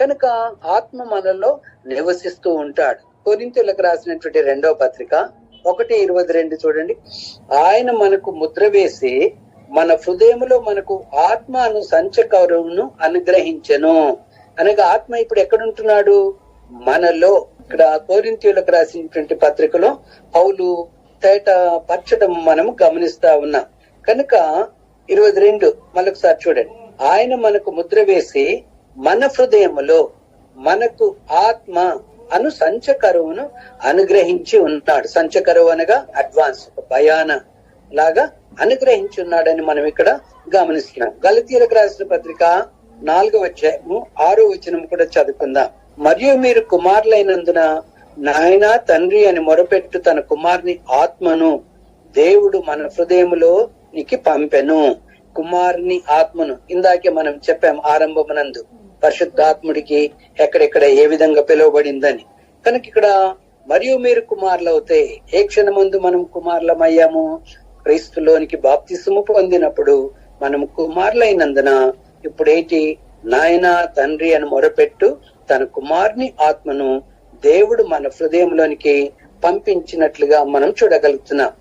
కనుక ఆత్మ మనలో నివసిస్తూ ఉంటాడు. కొరింథీయులకు రాసినటువంటి 2వ పత్రిక 1:22 చూడండి. ఆయన మనకు ముద్ర వేసి మన హృదయములో మనకు ఆత్మను సంచకరువును అనుగ్రహించెను. అనగా ఆత్మ ఇప్పుడు ఎక్కడుంటున్నాడు? మనలో. ఇక్కడ కొరింథీయులకు రాసినటువంటి పత్రికలో పౌలు తేట పరచడం మనం గమనిస్తా ఉన్నాం. కనుక 22 మరొకసారి చూడండి. ఆయన మనకు ముద్ర వేసి మన హృదయములో మనకు ఆత్మ అను సంచకరువును అనుగ్రహించి ఉన్నాడు. సంచకరువు అనగా అడ్వాన్స్ భయాన లాగా అనుగ్రహించి ఉన్నాడని మనం ఇక్కడ గమనిస్తున్నాం. గలతీయులకు రాసిన పత్రిక 4వ అధ్యాయము 6వ వచనం కూడా చదువుకుందాం. మరియు మీరు కుమారులైనందున నాయన తండ్రి అని మొరపెట్టు తన కుమారుని ఆత్మను దేవుడు మన హృదయములో నీకు పంపెను. కుమారుని ఆత్మను ఇందాకే మనం చెప్పాం ఆరంభమునందు పరిశుద్ధాత్ముడికి ఎక్కడెక్కడ ఏ విధంగా పిలువబడిందని. కనుక ఇక్కడ మరియు మీరు కుమారులవుతే ఏ క్షణమందు మనం కుమారులమయ్యాము? క్రీస్తులోనికి బాప్తిసము పొందినప్పుడు మనం కుమారులైనందున ఇప్పుడేంటి? నాయన తండ్రి అని మొరపెట్టు తన కుమారుని ఆత్మను దేవుడు మన హృదయంలోనికి పంపించినట్లుగా మనం చూడగలుగుతున్నాం.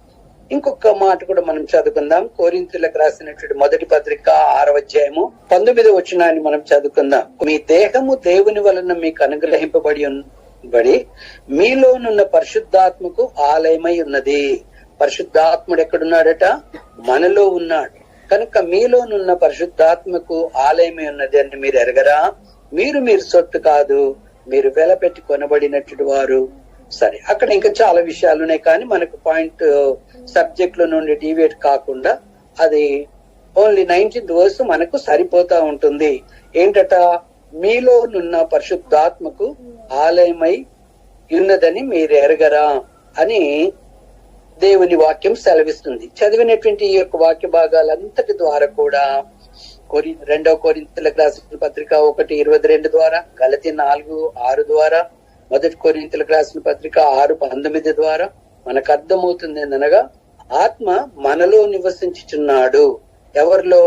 ఇంకొక మాట కూడా మనం చదువుకుందాం. కొరింథీయులకు రాసినటువంటి 1వ పత్రిక 6వ అధ్యాయము 19వ వచనాన్ని మనం చదువుకుందాం. మీ దేహము దేవుని వలన మీకు అనుగ్రహింపబడి మీలోనున్న పరిశుద్ధాత్మకు ఆలయమై ఉన్నది. పరిశుద్ధాత్ముడు ఎక్కడున్నాడట? మనలో ఉన్నాడు. కనుక మీలోనున్న పరిశుద్ధాత్మకు ఆలయమై ఉన్నది అని మీరు ఎరగరా? మీరు సొత్తు కాదు, మీరు వెలపెట్టి కొనబడినట్టు వారు. సరే, అక్కడ ఇంకా చాలా విషయాలు ఉన్నాయి, కానీ మనకు పాయింట్ సబ్జెక్ట్ లో నుండి డివియేట్ కాకుండా అది ఓన్లీ 19th వర్స్ మనకు సరిపోతా ఉంటుంది. ఏంటట? మీలో నున్న పరిశుద్ధాత్మకు ఆలయమై ఉన్నదని మీరు ఎరగరా అని దేవుని వాక్యం సెలవిస్తుంది. చదివినటువంటి ఈ యొక్క వాక్య భాగాలంతటి ద్వారా కూడా 2వ కొరింథీయులకు రాసిన పత్రిక 1:22 ద్వారా, గలతీ 4:6 ద్వారా, 1 కొరింథీయులకు రాసిన పత్రిక 6:19 ద్వారా మనకు అర్థమవుతుంది ఏందనగా ఆత్మ మనలో నివసించుచున్నాడు. ఎవరిలో?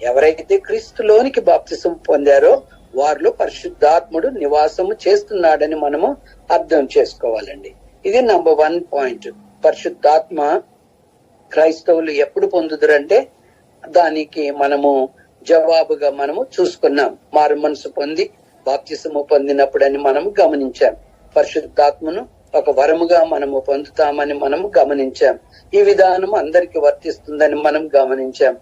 ఎవరైతే క్రీస్తులోనికి బాప్తిసం పొందారో వారిలో పరిశుద్ధాత్ముడు నివాసము చేస్తున్నాడని మనము అర్థం చేసుకోవాలండి. ఇది నంబర్ 1 పాయింట్. పరిశుద్ధాత్మ క్రైస్తవులు ఎప్పుడు పొందుదురంటే దానికి మనము జవాబుగా మనము చూసుకున్నాం. మారు మనసు పొంది బాప్తిసము పొందినప్పుడు అని మనము గమనించాం. పరిశుద్ధాత్మను ఒక వరముగా మనము పొందుతామని మనము గమనించాం. ఈ విధానం అందరికి వర్తిస్తుందని మనం గమనించాం.